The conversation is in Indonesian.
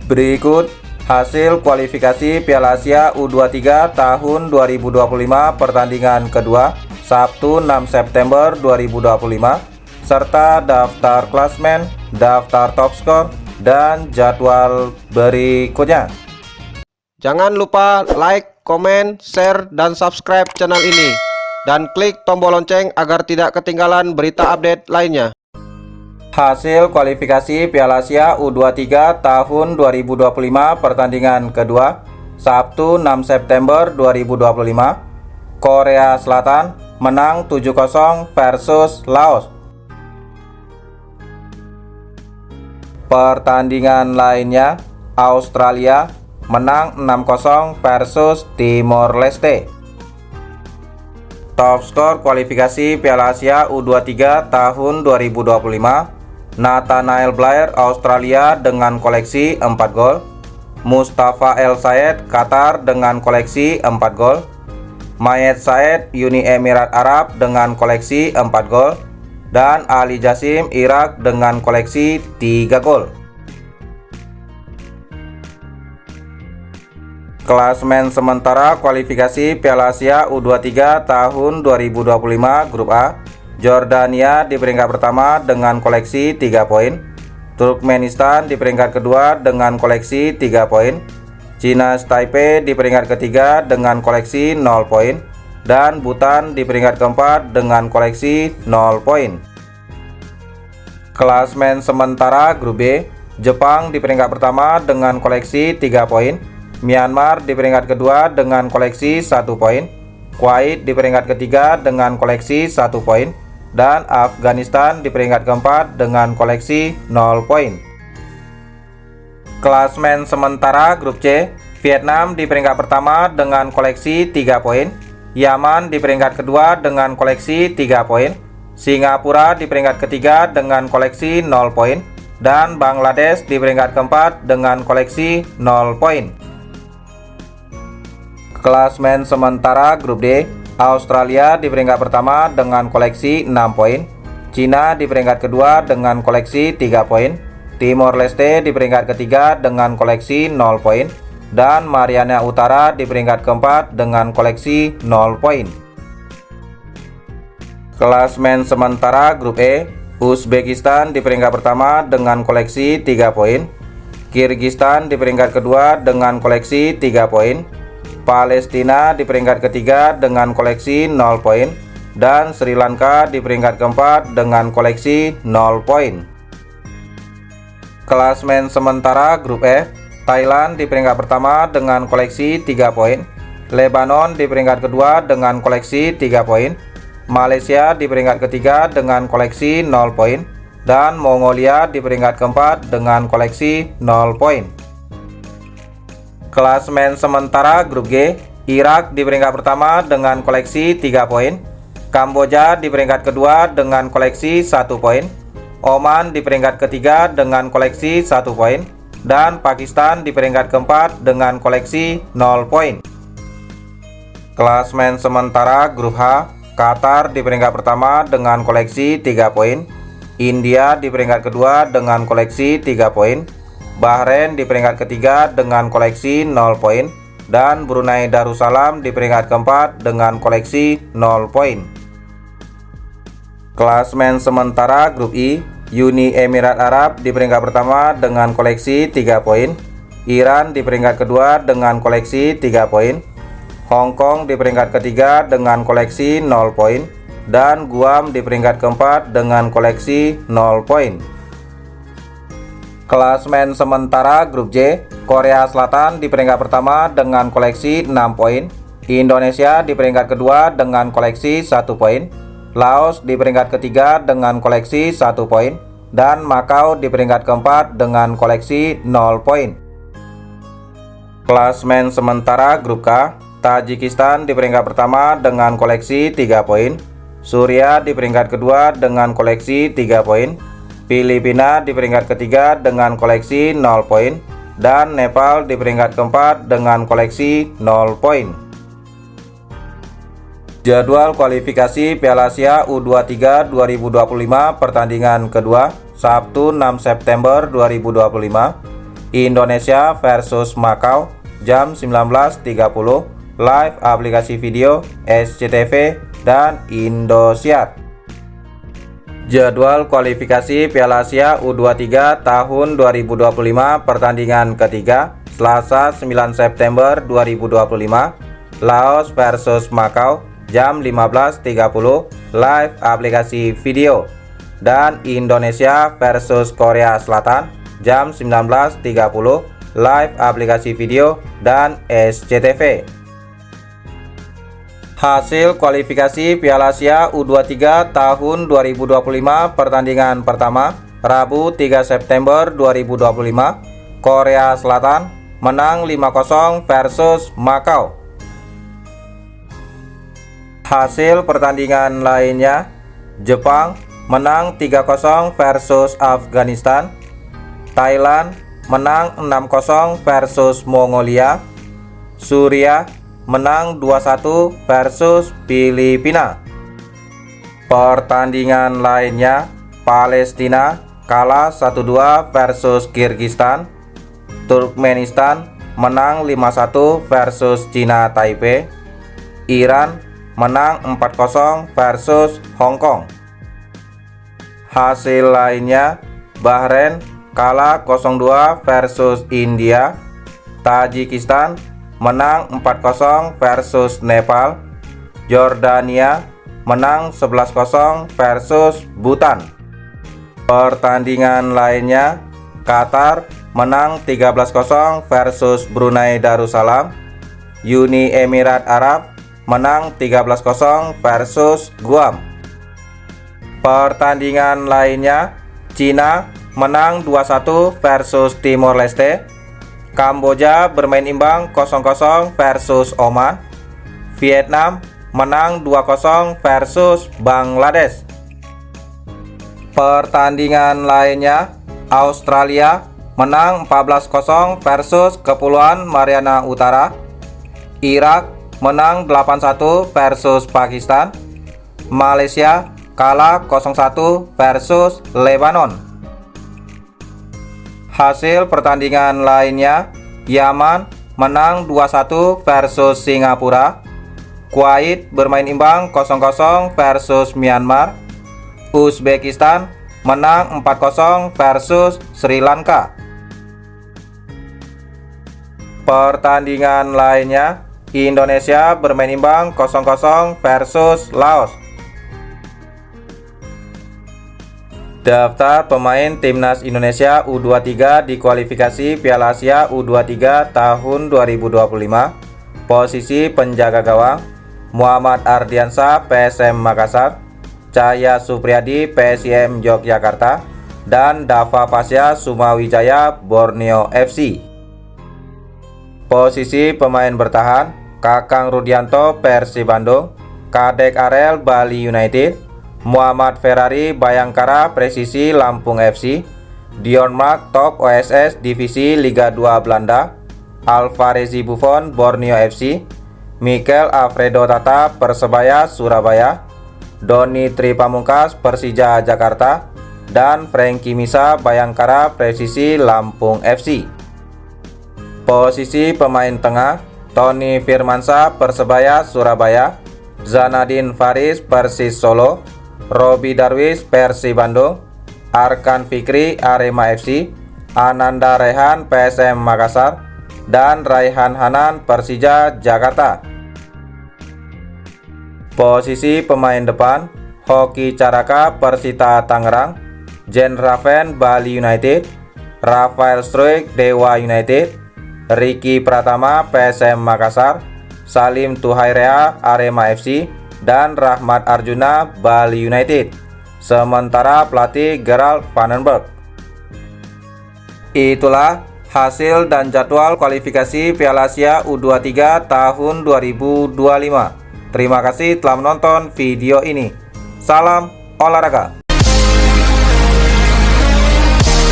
Berikut hasil kualifikasi Piala Asia U23 tahun 2025 pertandingan kedua Sabtu 6 September 2025 serta daftar klasmen, daftar top skor, dan jadwal berikutnya. Jangan lupa like, komen, share, dan subscribe channel ini dan klik tombol lonceng agar tidak ketinggalan berita update lainnya. Hasil kualifikasi Piala Asia U23 tahun 2025 pertandingan kedua Sabtu 6 September 2025. Korea Selatan menang 7-0 versus Laos. Pertandingan lainnya, Australia menang 6-0 versus Timor Leste. Top skor kualifikasi Piala Asia U23 tahun 2025, Nathanael Blair Australia dengan koleksi 4 gol, Mustafa El Sayed Qatar dengan koleksi 4 gol, Mayed Said Uni Emirat Arab dengan koleksi 4 gol, dan Ali Jasim Irak dengan koleksi 3 gol. Klasmen sementara kualifikasi Piala Asia U23 tahun 2025 Grup A, Jordania di peringkat pertama dengan koleksi 3 poin, Turkmenistan di peringkat kedua dengan koleksi 3 poin, China Taipei di peringkat ketiga dengan koleksi 0 poin, dan Bhutan di peringkat keempat dengan koleksi 0 poin. Klasmen sementara Grup B, Jepang di peringkat pertama dengan koleksi 3 poin, Myanmar di peringkat kedua dengan koleksi 1 poin, Kuwait di peringkat ketiga dengan koleksi 1 poin, dan Afghanistan di peringkat keempat dengan koleksi 0 poin. Klasmen sementara Grup C, Vietnam di peringkat pertama dengan koleksi 3 poin, Yaman di peringkat kedua dengan koleksi 3 poin, Singapura di peringkat ketiga dengan koleksi 0 poin, dan Bangladesh di peringkat keempat dengan koleksi 0 poin. Klasmen sementara Grup D, Australia di peringkat pertama dengan koleksi 6 poin, Cina di peringkat kedua dengan koleksi 3 poin, Timor Leste di peringkat ketiga dengan koleksi 0 poin, dan Mariana Utara di peringkat keempat dengan koleksi 0 poin. Klasmen sementara Grup E, Uzbekistan di peringkat pertama dengan koleksi 3 poin, Kirgistan di peringkat kedua dengan koleksi 3 poin, Palestina di peringkat ketiga dengan koleksi 0 poin, dan Sri Lanka di peringkat keempat dengan koleksi 0 poin. Klasmen sementara Grup F, Thailand di peringkat pertama dengan koleksi 3 poin, Lebanon di peringkat kedua dengan koleksi 3 poin, Malaysia di peringkat ketiga dengan koleksi 0 poin, dan Mongolia di peringkat keempat dengan koleksi 0 poin. Klasmen sementara Grup G, Irak di peringkat pertama dengan koleksi 3 poin, Kamboja di peringkat kedua dengan koleksi 1 poin, Oman di peringkat ketiga dengan koleksi 1 poin, dan Pakistan di peringkat keempat dengan koleksi 0 poin. Klasmen sementara Grup H, Qatar di peringkat pertama dengan koleksi 3 poin, India di peringkat kedua dengan koleksi 3 poin, Bahrain di peringkat ketiga dengan koleksi 0 poin, dan Brunei Darussalam di peringkat keempat dengan koleksi 0 poin. Klasmen sementara Grup I, Uni Emirat Arab di peringkat pertama dengan koleksi 3 poin, Iran di peringkat kedua dengan koleksi 3 poin, Hong Kong di peringkat ketiga dengan koleksi 0 poin, dan Guam di peringkat keempat dengan koleksi 0 poin. Klasmen sementara Grup J, Korea Selatan di peringkat pertama dengan koleksi 6 poin, Indonesia di peringkat kedua dengan koleksi 1 poin, Laos di peringkat ketiga dengan koleksi 1 poin, dan Makau di peringkat keempat dengan koleksi 0 poin. Klasmen sementara Grup K, Tajikistan di peringkat pertama dengan koleksi 3 poin, Suriah di peringkat kedua dengan koleksi 3 poin, Filipina di peringkat ketiga dengan koleksi 0 poin, dan Nepal di peringkat keempat dengan koleksi 0 poin. Jadwal kualifikasi Piala Asia U23 2025 pertandingan kedua Sabtu 6 September 2025. Indonesia versus Makau jam 19.30, live aplikasi video SCTV dan Indosiar. Jadwal kualifikasi Piala Asia U23 tahun 2025 pertandingan ketiga Selasa 9 September 2025, Laos versus Makau jam 15.30, live aplikasi video, dan Indonesia versus Korea Selatan jam 19.30, live aplikasi video dan SCTV. Hasil kualifikasi Piala Asia U23 tahun 2025 pertandingan pertama Rabu 3 September 2025, Korea Selatan menang 5-0 versus Makau. Hasil pertandingan lainnya, Jepang menang 3-0 versus Afghanistan, Thailand menang 6-0 versus Mongolia, Suriah menang 2-1 versus Filipina. Pertandingan lainnya, Palestina kalah 1-2 versus Kirgistan, Turkmenistan menang 5-1 versus Cina Taipei, Iran menang 4-0 versus Hong Kong. Hasil lainnya, Bahrain kalah 0-2 versus India, Tajikistan menang 4-0 versus Nepal, Jordania menang 11-0 versus Bhutan. Pertandingan lainnya, Qatar menang 13-0 versus Brunei Darussalam, Uni Emirat Arab menang 13-0 versus Guam. Pertandingan lainnya, Cina menang 2-1 versus Timor Leste, Kamboja bermain imbang 0-0 versus Oman, Vietnam menang 2-0 versus Bangladesh. Pertandingan lainnya, Australia menang 14-0 versus Kepulauan Mariana Utara, Irak menang 8-1 versus Pakistan, Malaysia kalah 0-1 versus Lebanon. Hasil pertandingan lainnya, Yaman menang 2-1 versus Singapura, Kuwait bermain imbang 0-0 versus Myanmar, Uzbekistan menang 4-0 versus Sri Lanka. Pertandingan lainnya, Indonesia bermain imbang 0-0 versus Laos. Daftar pemain Timnas Indonesia U23 di kualifikasi Piala Asia U23 tahun 2025. Posisi penjaga gawang, Muhammad Ardiansyah PSM Makassar, Cahya Supriyadi PSIM Yogyakarta, dan Dava Fasya Sumawijaya Borneo FC. Posisi pemain bertahan, Kakang Rudianto Persib Bandung, Kadek Arel Bali United, Muhammad Ferrari Bayangkara Presisi Lampung FC, Dion Mark Top OSS Divisi Liga 2 Belanda, Alvarezi Buffon Borneo FC, Mikel Alfredo Tata Persebaya Surabaya, Doni Tri Pamungkas Persija Jakarta, dan Frankie Misa Bayangkara Presisi Lampung FC. Posisi pemain tengah, Tony Firmansyah Persebaya Surabaya, Zanadin Faris Persis Solo, Robi Darwis Persib Bandung, Arkan Fikri Arema FC, Ananda Rehan PSM Makassar, dan Raihan Hanan Persija Jakarta. Posisi pemain depan, Hoki Caraka Persita Tangerang, Jen Raven Bali United, Rafael Struik Dewa United, Ricky Pratama PSM Makassar, Salim Tuhairea Arema FC, dan Rahmat Arjuna Bali United. Sementara pelatih Gerald Vandenberg. Itulah hasil dan jadwal kualifikasi Piala Asia U23 tahun 2025. Terima kasih telah menonton video ini. Salam olahraga.